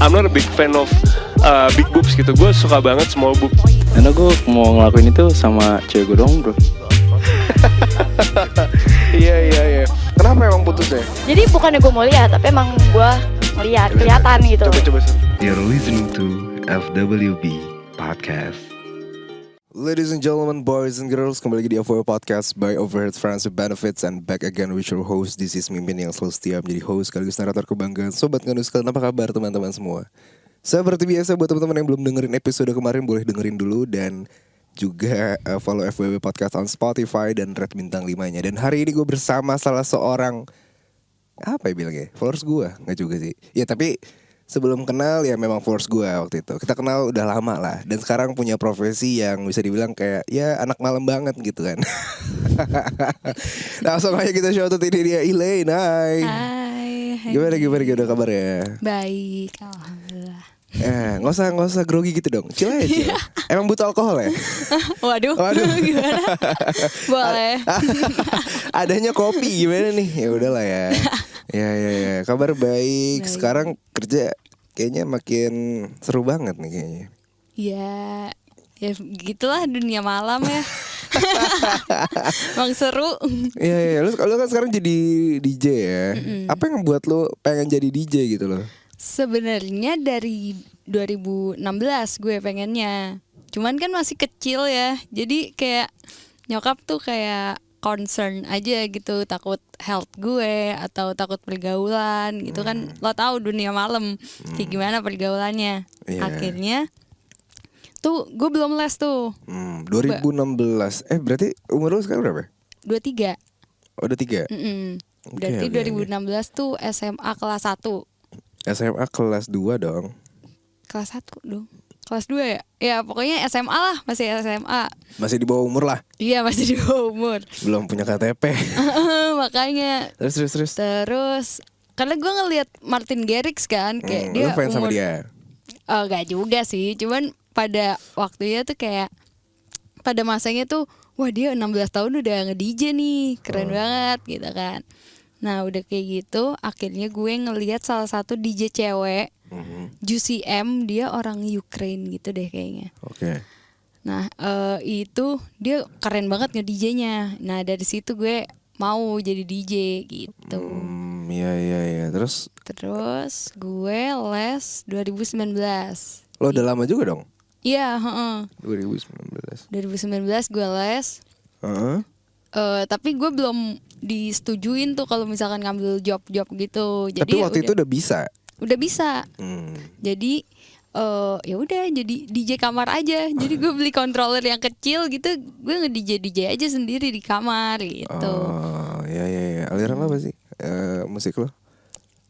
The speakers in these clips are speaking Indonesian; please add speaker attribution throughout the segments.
Speaker 1: I'm not a big fan of big boobs gitu. Gue suka banget small boobs.
Speaker 2: Karena gue mau ngelakuin itu sama cewek gue dong bro.
Speaker 3: Iya. Kenapa emang putus ya?
Speaker 4: Jadi bukannya gue mau lihat, tapi emang gue ngeliat, kelihatan gitu.
Speaker 3: Coba.
Speaker 5: You're listening to FWB Podcast.
Speaker 3: Ladies and gentlemen, boys and girls, kembali lagi di FWB Podcast by Overhead Friends with Benefits, and back again with your host. This is Mimin yang selalu setia menjadi host sekaligus narator kebanggaan Sobat Nganus. Kalian apa kabar teman-teman semua? Seperti biasa buat teman-teman yang belum dengerin episode kemarin, boleh dengerin dulu. Dan juga follow FWB Podcast on Spotify dan rate bintang 5-nya. Dan hari ini gue bersama salah seorang, apa ya bilangnya, followers gue, gak juga sih. Ya tapi sebelum kenal ya memang followers gue waktu itu. Kita kenal udah lama lah. Dan sekarang punya profesi yang bisa dibilang kayak ya anak malam banget gitu kan. Langsung aja kita shout out, ini dia Elaine. Hai. Gimana kabarnya?
Speaker 6: Baik, alhamdulillah.
Speaker 3: Nggak usah grogi gitu dong. Chill aja. Chill. Emang butuh alkohol ya?
Speaker 6: Waduh. Gimana? Boleh.
Speaker 3: Adanya kopi gimana nih? Ya udahlah ya. Ya. Kabar baik. Sekarang kerja kayaknya makin seru banget nih kayaknya.
Speaker 6: Ya gitulah dunia malam ya. Emang seru.
Speaker 3: Iya. Lu kan sekarang jadi DJ ya. Apa yang membuat lu pengen jadi DJ gitu loh?
Speaker 6: Sebenarnya dari 2016 gue pengennya. Cuman kan masih kecil ya. Jadi kayak nyokap tuh kayak concern aja gitu, takut health gue atau takut pergaulan gitu kan. Lo tahu dunia malam kayak gimana pergaulannya. Akhirnya tuh gue belum les tuh.
Speaker 3: 2016. Berarti umur lu sekarang berapa?
Speaker 6: 23.
Speaker 3: Oh, udah 3.
Speaker 6: Berarti 2016 tuh SMA kelas 1.
Speaker 3: SMA kelas 2 dong.
Speaker 6: Kelas 1 dong. Kelas 2 ya? Ya pokoknya SMA lah, masih SMA.
Speaker 3: Masih di bawah umur lah.
Speaker 6: Iya, masih di bawah umur.
Speaker 3: Belum punya KTP.
Speaker 6: Makanya. Terus karena gue ngelihat Martin Garrix kan, kayak dia
Speaker 3: fans sama
Speaker 6: umur,
Speaker 3: dia?
Speaker 6: Oh, gak juga sih, cuman pada waktunya tuh kayak pada masanya tuh, wah dia 16 tahun udah nge-DJ nih, keren banget gitu kan. Nah udah kayak gitu, akhirnya gue ngelihat salah satu DJ cewek, Juicy M, dia orang Ukraine gitu deh kayaknya.
Speaker 3: Oke.
Speaker 6: Nah itu dia keren banget nge-DJ-nya. Nah dari situ gue mau jadi DJ gitu.
Speaker 3: Iya. Terus
Speaker 6: gue les 2019.
Speaker 3: lo udah lama juga dong?
Speaker 6: Iya,
Speaker 3: 2019
Speaker 6: gue les. Tapi gue belum disetujuin tuh kalau misalkan ngambil job gitu. Jadi
Speaker 3: tapi waktu itu udah bisa.
Speaker 6: Udah bisa. Jadi ya udah jadi DJ kamar aja. Jadi gue beli controller yang kecil gitu, gue nge-DJ aja sendiri di kamar gitu.
Speaker 3: Oh, iya. Aliran apa sih musik lo?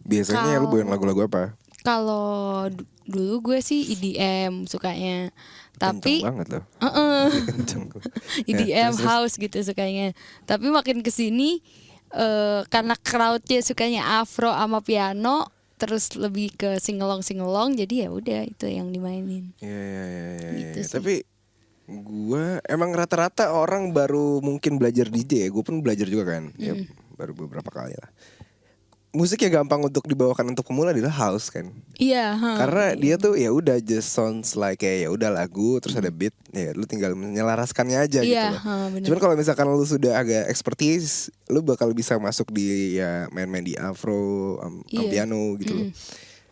Speaker 3: Biasanya lo bawain lagu-lagu apa?
Speaker 6: Kalau dulu gue sih EDM sukanya. Tapi
Speaker 3: kenceng banget loh. Kenceng.
Speaker 6: EDM house gitu sukanya. Tapi makin kesini karena crowdnya sukanya afro sama piano, terus lebih ke singelong, jadi ya udah itu yang dimainin.
Speaker 3: Iya.
Speaker 6: Gitu sih.
Speaker 3: Tapi gue emang rata-rata orang baru mungkin belajar DJ ya. Gue pun belajar juga kan. Ya, baru beberapa kali lah. Musik yang gampang untuk dibawakan untuk pemula adalah house kan.
Speaker 6: Iya.
Speaker 3: Karena dia tuh ya udah just sounds like kayak ya udah lagu terus ada beat, ya lu tinggal menyelaraskannya aja gitu loh. Cuman kalau misalkan lu sudah agak expertise, lu bakal bisa masuk di ya main-main di afro, piano gitu loh.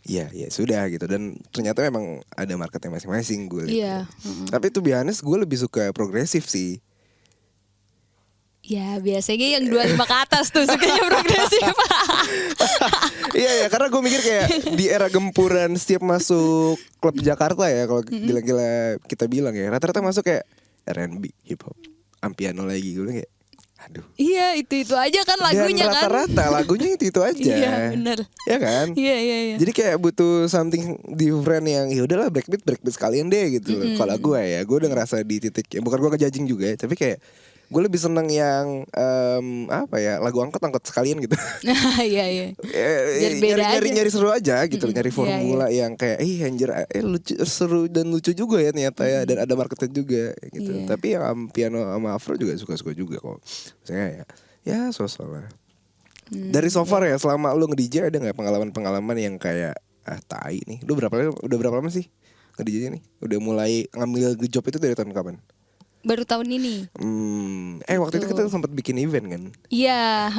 Speaker 3: Iya sudah gitu. Dan ternyata memang ada marketnya masing-masing gue lihat. Tapi to be honest, gue lebih suka progresif sih.
Speaker 6: Ya biasanya yang 25 ke atas tuh sukanya progresif.
Speaker 3: Iya karena gue mikir kayak di era gempuran setiap masuk klub Jakarta ya, kalau gila-gila kita bilang ya, rata-rata masuk kayak R&B, hip hop, piano lagi. Gue bilang kayak aduh.
Speaker 6: Iya itu aja kan lagunya.
Speaker 3: Dan rata-rata lagunya itu aja.
Speaker 6: Iya benar.
Speaker 3: Ya kan?
Speaker 6: Iya.
Speaker 3: Jadi kayak butuh something different yang ya udahlah breakbeat sekalian deh gitu. Kalau gue udah ngerasa di titik ya, bukan gue ngejudging juga ya, tapi kayak gue lebih seneng yang lagu angkot sekalian gitu.
Speaker 6: Iya. Biar beda
Speaker 3: nyari seru aja gitu, nyari formula yang kayak anjir lucu, seru dan lucu juga ya ternyata ya, dan ada marketnya juga gitu. Tapi yang piano sama afro juga suka juga kok. Saya ya sosok lah. Dari so far ya selama lu nge-DJ ada nggak pengalaman yang kayak tai nih. Lu udah berapa lama sih nge-DJ nih? Udah mulai ngambil job itu dari tahun kapan?
Speaker 6: Baru tahun ini.
Speaker 3: Waktu itu kita sempat bikin event kan?
Speaker 6: Iya,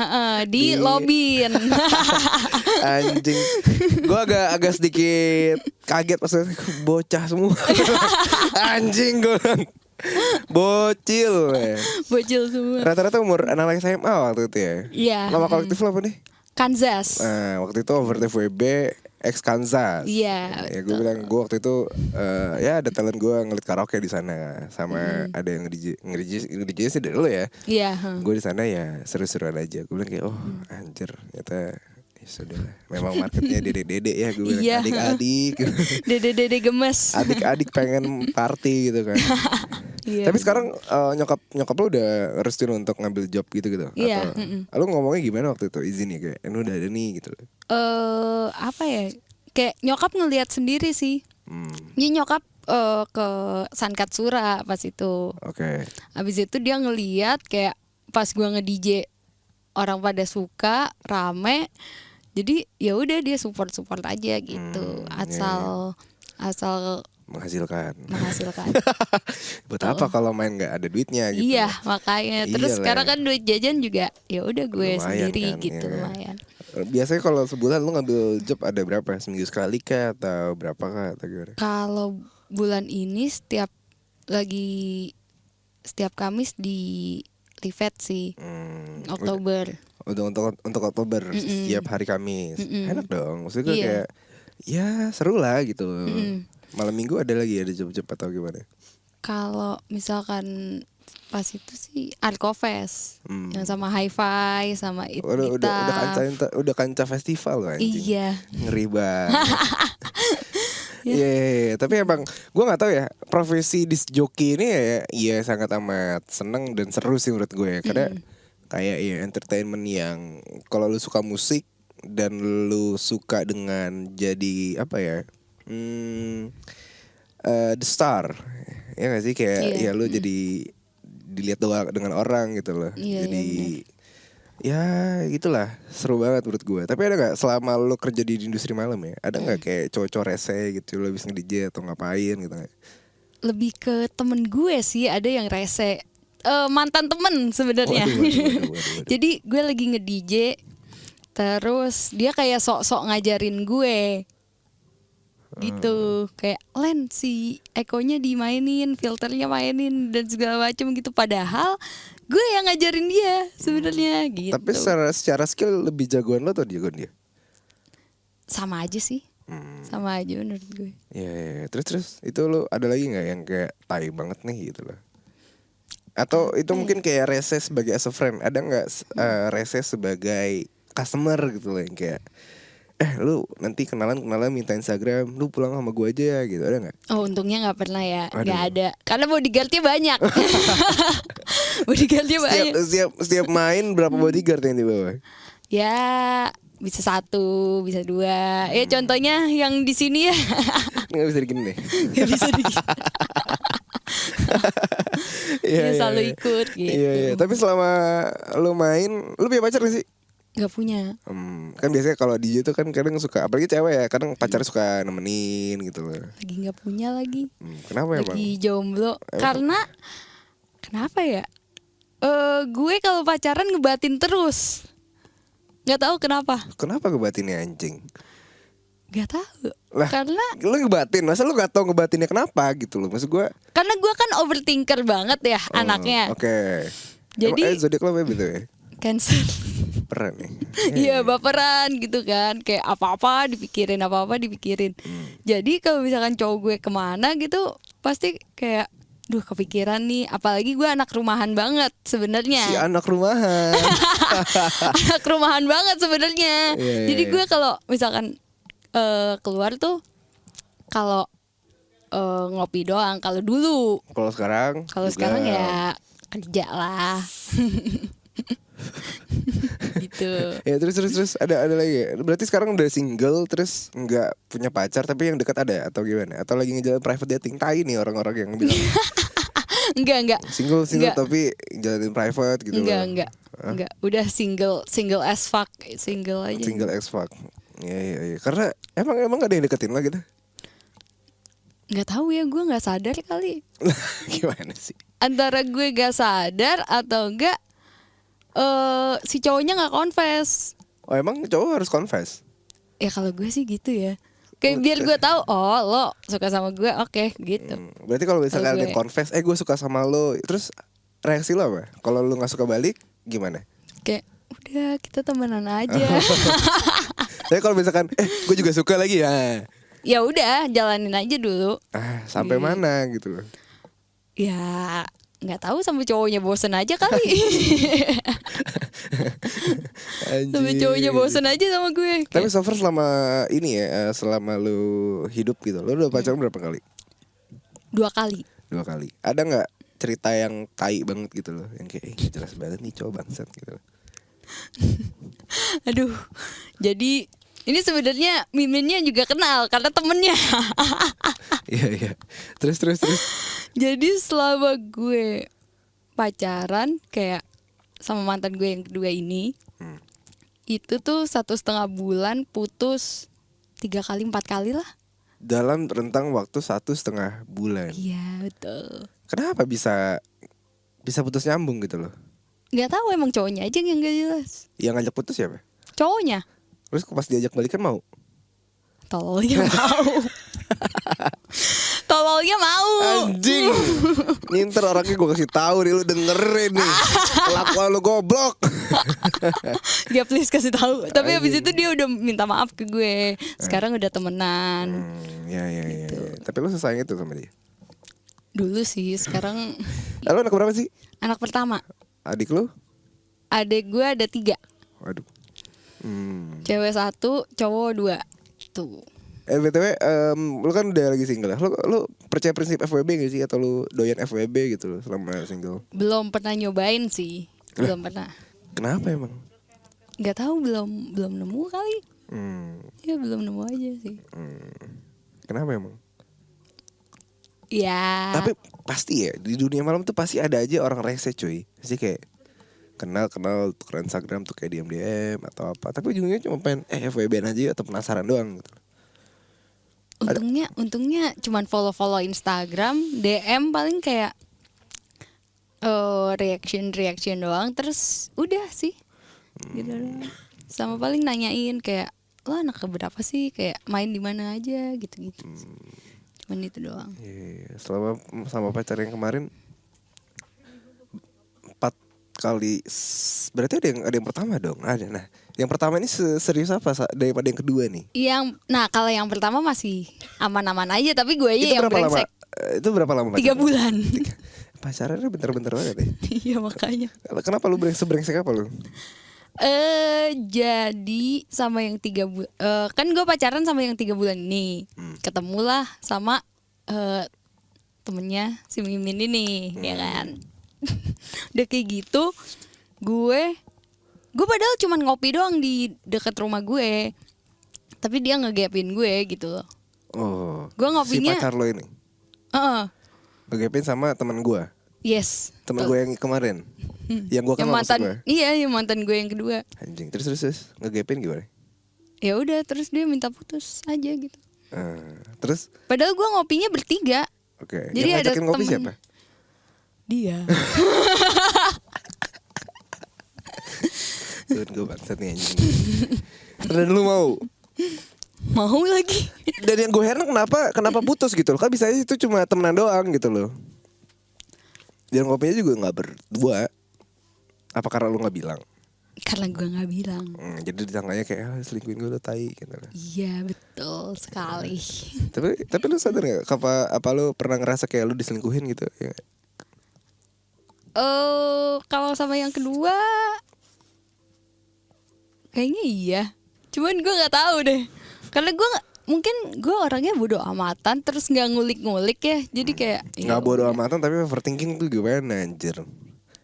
Speaker 6: di lobin.
Speaker 3: Anjing. Gue agak sedikit kaget pas bocah semua. Anjing gue. Bocil.
Speaker 6: Bocil semua.
Speaker 3: Rata-rata umur anak SMA waktu itu ya.
Speaker 6: Iya.
Speaker 3: Nama kolektif lo apa nih?
Speaker 6: Kansas.
Speaker 3: Waktu itu Overtime WB ex Kansas.
Speaker 6: Iya.
Speaker 3: Ya gue bilang gue waktu itu ya ada talent gue ngelit karaoke di sana sama ada yang nge-DJ sih dari lo ya.
Speaker 6: Iya.
Speaker 3: Gue di sana ya seru-seruan aja. Gue bilang kayak anjir ternyata ya sudah lah. Memang marketnya dede-dede ya gue bilang.
Speaker 6: Iya.
Speaker 3: Adik-adik.
Speaker 6: Dede-dede gemes.
Speaker 3: Adik-adik pengen party gitu kan.
Speaker 6: Iya.
Speaker 3: Tapi sekarang nyokap lo udah restuin untuk ngambil job gitu.
Speaker 6: Iya.
Speaker 3: Atau lo ngomongnya gimana waktu itu izin ya kayak lu udah ada nih gitu.
Speaker 6: Apa ya? Kayak nyokap ngelihat sendiri sih. Jadi nyokap ke Sankatsura pas itu.
Speaker 3: Oke.
Speaker 6: Abis itu dia ngelihat kayak pas gua nge-DJ orang pada suka, rame. Jadi ya udah dia support aja gitu. Asal
Speaker 3: menghasilkan. Buat apa kalau main nggak ada duitnya gitu?
Speaker 6: Iya, makanya. Terus
Speaker 3: Iyalah.
Speaker 6: Sekarang kan duit jajan juga ya udah gue
Speaker 3: Lumayan
Speaker 6: sendiri
Speaker 3: kan,
Speaker 6: gitu,
Speaker 3: iya.
Speaker 6: lumayan.
Speaker 3: Biasanya kalau sebulan lu ngambil job ada berapa? Seminggu sekali kah atau berapa kah atau gimana?
Speaker 6: Kalau bulan ini setiap Kamis di Livet sih. Oktober.
Speaker 3: Untuk Oktober setiap hari Kamis. Enak dong. Maksudnya gue
Speaker 6: Iya.
Speaker 3: kayak ya seru lah gitu. Malam minggu ada job-job atau gimana?
Speaker 6: Kalau misalkan pas itu sih Arkofest yang sama Hi-Fi sama
Speaker 3: Udah kanca festival loh anjing.
Speaker 6: Iya.
Speaker 3: Ngeri banget. Iya. Tapi emang gue nggak tahu ya profesi disc jockey ini ya sangat amat seneng dan seru sih menurut gue ya. Karena kayak ya entertainment yang kalau lu suka musik dan lu suka dengan jadi apa ya the star ya nggak sih kayak ya lu jadi dilihat doang dengan orang gitu loh. Jadi ya gitulah seru banget menurut gue. Tapi ada nggak selama lu kerja di industri malam ya ada nggak kayak cowok-cowok rese gitu lo bisa nge-DJ atau ngapain gitu?
Speaker 6: Lebih ke temen gue sih ada yang rese. Mantan temen sebenarnya.
Speaker 3: Waduh.
Speaker 6: Jadi gue lagi nge-DJ terus dia kayak sok-sok ngajarin gue gitu, kayak Len si ekonya dimainin, filternya mainin dan segala macam gitu, padahal gue yang ngajarin dia sebenarnya gitu.
Speaker 3: Tapi secara skill lebih jagoan lo atau jagoan dia?
Speaker 6: Sama aja sih. Sama aja menurut gue.
Speaker 3: Iya. Terus itu lo ada lagi nggak yang kayak tai banget nih gitu loh? Atau itu mungkin kayak rese sebagai as a friend, ada nggak rese sebagai customer gitu loh yang kayak lu nanti kenalan minta Instagram, lu pulang sama gue aja ya gitu, ada nggak?
Speaker 6: Oh untungnya nggak pernah ya,
Speaker 3: Aduh.
Speaker 6: nggak ada, karena bodyguardnya banyak. Bodyguardnya banyak.
Speaker 3: Setiap main berapa bodyguard yang dibawa?
Speaker 6: Ya bisa 1, bisa 2. Ya contohnya yang di sini ya.
Speaker 3: Nggak bisa digini deh.
Speaker 6: Nggak bisa dikit. Dia selalu ikut gitu.
Speaker 3: Iya. Tapi selama lu main, lu punya pacar gak sih?
Speaker 6: Gak punya.
Speaker 3: Kan biasanya kalau DJ tuh kan kadang suka, apalagi cewek ya, kadang pacar suka nemenin gitu loh.
Speaker 6: Lagi gak punya lagi.
Speaker 3: Kenapa emang?
Speaker 6: Lagi jomblo. Karena kenapa ya? Gue kalau pacaran ngebatin terus. Gak tahu kenapa.
Speaker 3: Kenapa ngebatinnya anjing?
Speaker 6: Gak tahu.
Speaker 3: Lah,
Speaker 6: Karena
Speaker 3: lu ngebatin, masa lu gak tahu ngebatinnya kenapa gitu loh? Maksud gue
Speaker 6: karena gue kan overthinker banget ya anaknya.
Speaker 3: Oke.
Speaker 6: Jadi
Speaker 3: zodiak lo apa gitu ya?
Speaker 6: Cancer.
Speaker 3: Baperan nih.
Speaker 6: Iya baperan gitu kan, kayak apa-apa dipikirin. Jadi kalau misalkan cowok gue kemana gitu pasti kayak duh kepikiran nih, apalagi gue anak rumahan banget sebenarnya.
Speaker 3: Si anak rumahan.
Speaker 6: Anak rumahan banget sebenarnya.
Speaker 3: Iya.
Speaker 6: Jadi gue kalau misalkan keluar tuh kalau ngopi doang. Kalau dulu.
Speaker 3: Kalau sekarang
Speaker 6: Ya kerja lah. Gitu.
Speaker 3: Ya terus ada lagi ya? Berarti sekarang udah single terus nggak punya pacar tapi yang dekat ada atau gimana? Atau lagi ngejalan private dating? Tai nih orang-orang yang bilang
Speaker 6: Enggak.
Speaker 3: single
Speaker 6: Enggak.
Speaker 3: tapi jalanin private gitu loh.
Speaker 6: Enggak. Udah single as fuck, single aja.
Speaker 3: Single as fuck. Iya. Karena emang gak ada yang deketin lo gitu.
Speaker 6: Nggak tahu ya, gue nggak sadar kali.
Speaker 3: Gimana sih?
Speaker 6: Antara gue gak sadar atau enggak si cowoknya nggak confess.
Speaker 3: Oh emang cowok harus confess?
Speaker 6: Ya kalau gue sih gitu ya. Kayak biar gue tahu, oh lo suka sama gue, oke gitu.
Speaker 3: Berarti kalau misalnya
Speaker 6: Kalau
Speaker 3: ada yang confess, gue suka sama lo, terus reaksi lo apa? Kalau lo nggak suka balik, gimana?
Speaker 6: Kayak udah kita temenan aja.
Speaker 3: Tapi kalau misalkan, gue juga suka lagi ya.
Speaker 6: Ya udah jalanin aja dulu.
Speaker 3: Sampai mana gitu loh?
Speaker 6: Ya nggak tahu, sampai cowoknya bosen aja kali. Sampai cowoknya bosen aja sama gue.
Speaker 3: Tapi so far selama ini ya, selama lu hidup gitu, lu udah pacaran berapa kali?
Speaker 6: 2 kali.
Speaker 3: 2 kali. Ada nggak cerita yang tai banget gitu loh, yang kayak gak jelas banget nih cowok bangsat gitu loh.
Speaker 6: Aduh. Jadi ini sebenarnya miminnya juga kenal karena temennya.
Speaker 3: Iya. Terus.
Speaker 6: Jadi selama gue pacaran kayak sama mantan gue yang kedua ini, itu tuh 1,5 bulan putus 3 kali 4 kali lah.
Speaker 3: Dalam rentang waktu 1,5 bulan.
Speaker 6: Iya betul.
Speaker 3: Kenapa bisa putus nyambung gitu loh?
Speaker 6: Nggak tahu, emang cowoknya aja yang gak jelas.
Speaker 3: Yang ngajak putus siapa?
Speaker 6: Cowoknya.
Speaker 3: Terus pas diajak balikan mau?
Speaker 6: Tololnya mau. Tololnya mau.
Speaker 3: Anjing. Nih ntar orangnya gue kasih tahu nih, lu dengerin nih. Kelakuan lu goblok.
Speaker 6: Dia please kasih tahu. Tapi habis itu dia udah minta maaf ke gue. Sekarang udah temenan.
Speaker 3: Iya. Tapi lu sesayang itu sama dia?
Speaker 6: Dulu sih, sekarang
Speaker 3: Lalu anak berapa sih?
Speaker 6: anak pertama.
Speaker 3: Adik lu?
Speaker 6: Adik gue ada 3.
Speaker 3: Waduh.
Speaker 6: Cewek 1, cowok 2. Tuh.
Speaker 3: BTW, lu kan udah lagi single ya. Lu percaya prinsip FWB gak sih? Atau lu doyan FWB gitu loh selama single?
Speaker 6: Belum pernah nyobain sih. Belum pernah.
Speaker 3: Kenapa emang?
Speaker 6: Gak tahu, belum nemu kali. Ya belum nemu aja sih.
Speaker 3: Kenapa emang?
Speaker 6: Ya.
Speaker 3: Tapi pasti ya, di dunia malam tuh pasti ada aja orang rese cuy. Pasti kayak kenal tukeran Instagram tuh kayak DM atau apa. Tapi ujungnya cuma pengen FWB aja atau penasaran doang gitu.
Speaker 6: Untungnya cuman follow Instagram, DM paling kayak reaction doang, terus udah sih. Gitu doang. Sama paling nanyain kayak lo anak keberapa sih, kayak main di mana aja gitu-gitu. Cuman itu doang.
Speaker 3: Iya, selama sama pacar yang kemarin 4 kali, berarti ada yang pertama dong. Ada. Nah, yang pertama ini serius apa daripada yang kedua nih?
Speaker 6: Kalau yang pertama masih aman-aman aja, tapi gue aja yang brengsek.
Speaker 3: Itu berapa lama?
Speaker 6: 3 bulan.
Speaker 3: Pacarannya bentar-bentar banget ya.
Speaker 6: Iya makanya.
Speaker 3: Kenapa lu brengsek apa lu?
Speaker 6: Jadi sama yang 3 bulan, kan gue pacaran sama yang 3 bulan ini. Ketemulah sama temennya si Mimin ini, ya kan. Udah kayak gitu, gue padahal cuman ngopi doang di dekat rumah gue, tapi dia ngegapin gue gitu loh.
Speaker 3: Oh,
Speaker 6: gue ngopinya
Speaker 3: si pacar lo ini ngegapin sama teman gue.
Speaker 6: Yes,
Speaker 3: teman gue yang kemarin, yang gue kenal maksud gue.
Speaker 6: Iya, yang mantan gue yang kedua.
Speaker 3: Anjing, terus ngegapin gimana?
Speaker 6: Ya udah, terus dia minta putus aja gitu.
Speaker 3: Terus?
Speaker 6: Padahal gue ngopinya bertiga.
Speaker 3: Oke.
Speaker 6: Jadi
Speaker 3: yang ngajakin
Speaker 6: ada
Speaker 3: ngopi
Speaker 6: temen.
Speaker 3: Siapa?
Speaker 6: Dia.
Speaker 3: Tuh gue bangsat nih anjing. Dan lu mau
Speaker 6: lagi.
Speaker 3: Dan yang gue heran kenapa putus gitu loh. Kan bisa aja itu cuma temenan doang gitu loh. Dan ngopinya juga gak berdua. Apa karena lu gak bilang?
Speaker 6: Karena gue gak bilang.
Speaker 3: Jadi disangkanya kayak selingkuhin gue lo tai gitu loh.
Speaker 6: Iya betul sekali.
Speaker 3: Tapi lu sadar gak? Apa lu pernah ngerasa kayak lu diselingkuhin gitu ya?
Speaker 6: Kalau sama yang kedua kayaknya iya. Cuman gue gak tahu deh. Karena mungkin gue orangnya bodoh amatan, terus gak ngulik-ngulik ya. Jadi kayak
Speaker 3: gak bodoh amatan tapi overthinking tuh gimana anjir?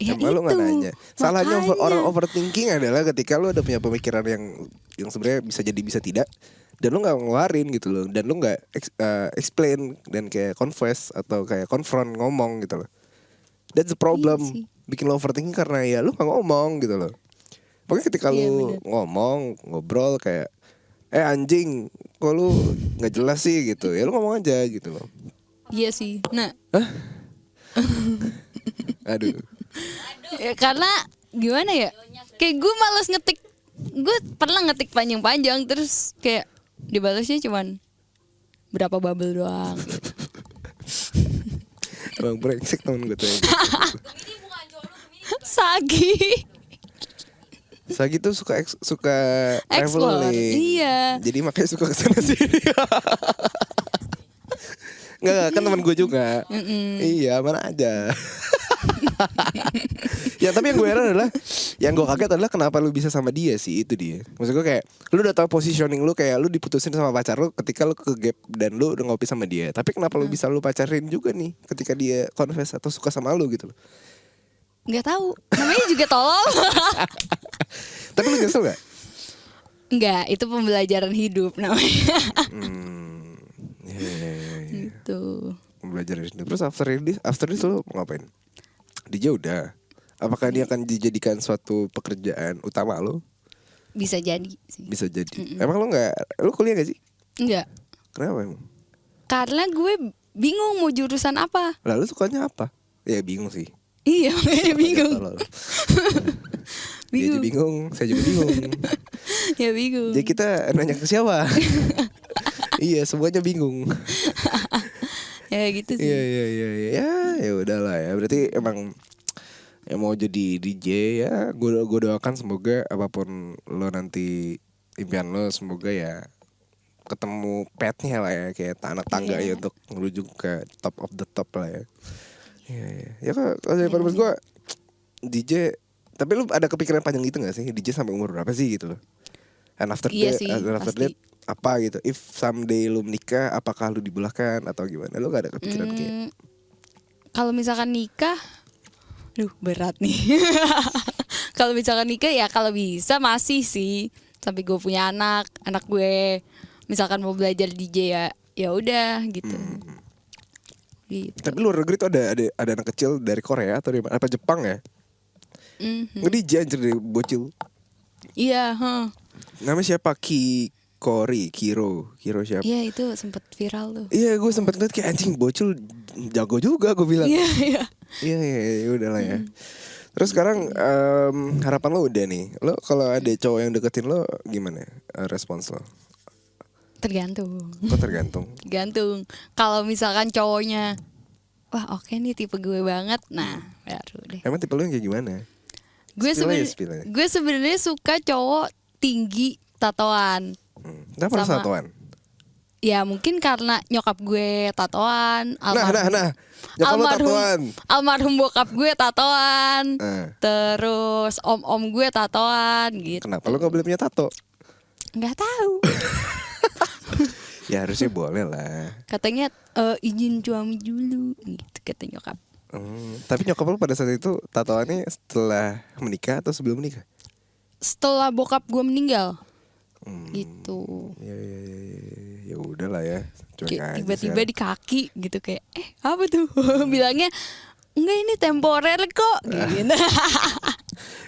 Speaker 6: Ya
Speaker 3: Sama lu gak nanya. Salahnya
Speaker 6: makanya.
Speaker 3: orang overthinking adalah ketika lu udah punya pemikiran yang sebenarnya bisa jadi bisa tidak, dan lu gak ngeluarin gitu loh, dan lu gak explain dan kayak confess atau kayak confront ngomong gitu loh. That's the problem.
Speaker 6: Iya sih.
Speaker 3: Bikin lu overthinking karena ya lu gak ngomong gitu loh. Pokoknya ketika lu ngomong, ngobrol kayak anjing, kok lu nggak jelas sih gitu. Ya lu ngomong aja gitu loh.
Speaker 6: Iya sih. Nah,
Speaker 3: Aduh.
Speaker 6: ya, karena gimana ya? Kayak gue males ngetik. Gue pernah ngetik panjang-panjang terus kayak dibalasnya cuman berapa bubble doang. Gitu.
Speaker 3: Emang brengsek temen gue tuh. Sagi tuh suka
Speaker 6: Explore,
Speaker 3: traveling.
Speaker 6: iya.
Speaker 3: Jadi makanya suka kesana sini. Enggak, kan teman gue juga. Iya, mana aja. Ya tapi yang gue heran adalah, yang gue kaget adalah kenapa lu bisa sama dia sih, itu dia. Maksud gue kayak lu udah tahu positioning lu, kayak lu diputusin sama pacar lu ketika lu ke gap dan lu udah ngopi sama dia. Tapi kenapa lu bisa lu pacarin juga nih ketika dia confess atau suka sama lu gitu loh.
Speaker 6: Nggak tahu. Namanya juga tolol.
Speaker 3: Tapi lu nyesel gak?
Speaker 6: Enggak, itu pembelajaran hidup namanya.
Speaker 3: Iya.
Speaker 6: Gitu.
Speaker 3: Belajar dari sini. Terus after this lu mau ngapain? DJ udah. Apakah dia akan dijadikan suatu pekerjaan utama lo?
Speaker 6: Bisa jadi sih.
Speaker 3: Bisa jadi. Emang lu kuliah gak sih?
Speaker 6: Enggak.
Speaker 3: Kenapa emang?
Speaker 6: Karena gue bingung mau jurusan apa.
Speaker 3: Lalu sukanya apa? Ya bingung sih.
Speaker 6: Iya, makanya bingung.
Speaker 3: Dia juga bingung, saya juga bingung.
Speaker 6: Ya bingung.
Speaker 3: Jadi kita nanya ke siapa? Iya, semuanya bingung.
Speaker 6: Ya gitu sih.
Speaker 3: Iya. Ya udahlah ya. Berarti emang yang mau jadi DJ ya, gue doakan semoga apapun lo nanti impian lo, semoga ya ketemu petnya lah ya, kayak anak tangga ya untuk menuju ke top of the top lah ya. Iya. Ya kalau dari menurut gue DJ, tapi lu ada kepikiran panjang gitu gak sih? DJ sampai umur berapa sih gitu loh? And after that apa gitu? If someday lu menikah, apakah lu dibelahkan atau gimana? Lu gak ada kepikiran kayak?
Speaker 6: Kalau misalkan nikah, berat nih. Kalau misalkan nikah ya kalau bisa masih sih sampai gue punya anak gue misalkan mau belajar DJ ya udah gitu. Gitu.
Speaker 3: Tapi luar negeri tuh ada anak kecil dari Korea atau dari mana? Apa Jepang ya? Nge-DJ anjir dari bocil.
Speaker 6: Iya,
Speaker 3: Namanya siapa? Kiro siapa?
Speaker 6: Iya itu sempet viral tuh.
Speaker 3: Iya, gue sempet ngeliat kayak anjing bocil jago juga, gue bilang.
Speaker 6: Iya.
Speaker 3: Iya, udahlah ya. Terus sekarang harapan lo udah nih. Lo kalau ada cowok yang deketin lo gimana respons lo?
Speaker 6: Tergantung.
Speaker 3: Kok tergantung?
Speaker 6: Tergantung. Kalau misalkan cowoknya, wah oke nih tipe gue banget, nah baru deh.
Speaker 3: Emang tipe lo yang kayak gimana?
Speaker 6: Gue sebenarnya suka cowok tinggi tatoan.
Speaker 3: Kenapa harus tatoan?
Speaker 6: Ya mungkin karena nyokap gue tatoan.
Speaker 3: Nyokap lo tatoan.
Speaker 6: Almarhum bokap gue tatoan. Terus om gue tatoan gitu.
Speaker 3: Kenapa lo gak boleh punya tato?
Speaker 6: Nggak tahu.
Speaker 3: Ya harusnya boleh lah.
Speaker 6: Katanya izin suami dulu gitu kata nyokap.
Speaker 3: Tapi nyokap lo pada saat itu tatoannya setelah menikah atau sebelum menikah?
Speaker 6: Setelah bokap gue meninggal. Gitu.
Speaker 3: Ya udahlah ya.
Speaker 6: Tiba-tiba di kaki gitu kayak apa tuh? Bilangnya enggak ini temporer kok gitu.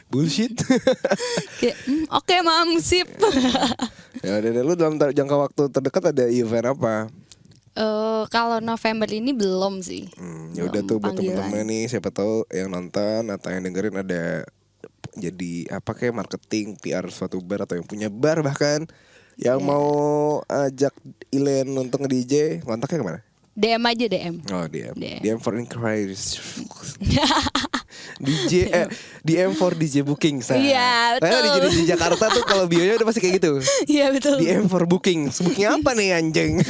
Speaker 3: Bullshit.
Speaker 6: Kayak oke, mam sip.
Speaker 3: Ya udah, lu dalam jangka waktu terdekat ada event apa?
Speaker 6: Kalau November ini belum sih.
Speaker 3: Ya udah tuh buat temen-temen nih, siapa tahu yang nonton atau yang dengerin ada jadi apa kayak marketing, PR suatu bar atau yang punya bar bahkan yang mau ajak Ilen untuk nge-DJ, kontaknya kemana?
Speaker 6: DM aja DM.
Speaker 3: Oh DM for inquiries. DM for DJ booking.
Speaker 6: Iya betul.
Speaker 3: Karena di Jakarta tuh kalau bionya udah pasti kayak gitu.
Speaker 6: Iya betul.
Speaker 3: DM for booking. Booking apa nih anjing?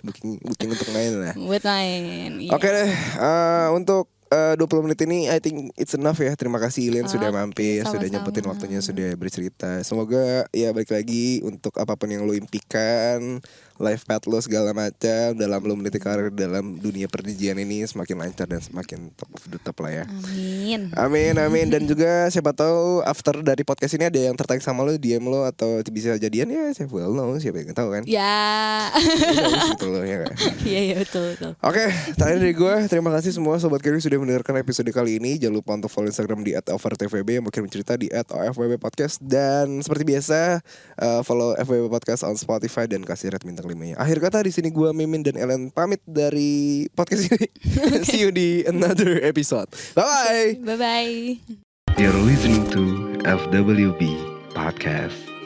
Speaker 3: booking untuk main lah.
Speaker 6: Buat main.
Speaker 3: Oke deh, untuk 20 menit ini I think it's enough ya. Terima kasih Ilen sudah mampir, sudah nyempetin waktunya, sudah bercerita. Semoga ya balik lagi untuk apapun yang lo impikan, life path lo segala macam dalam lo meniti karir dalam dunia perdijian ini semakin lancar dan semakin top of the top lah ya. Amin. Dan juga siapa tahu after dari podcast ini ada yang tertarik sama lo, DM lo atau bisa jadian ya, siapa siapa yang tahu kan?
Speaker 6: Ya.
Speaker 3: Gitu loh ya kan?
Speaker 6: Iya betul.
Speaker 3: Oke, terakhir dari gue, terima kasih semua Sobat Carry sudah sudah mendengarkan episode kali ini. Jangan lupa untuk follow Instagram di @overtvb yang berkirim cerita di @ofwb podcast. Dan seperti biasa follow FWB Podcast on Spotify dan kasih rate bintang 5-nya. Akhir kata di sini gue Mimin dan Ellen pamit dari podcast ini. See you di another episode. Bye bye.
Speaker 6: Bye bye.
Speaker 5: You're listening to FWB Podcast.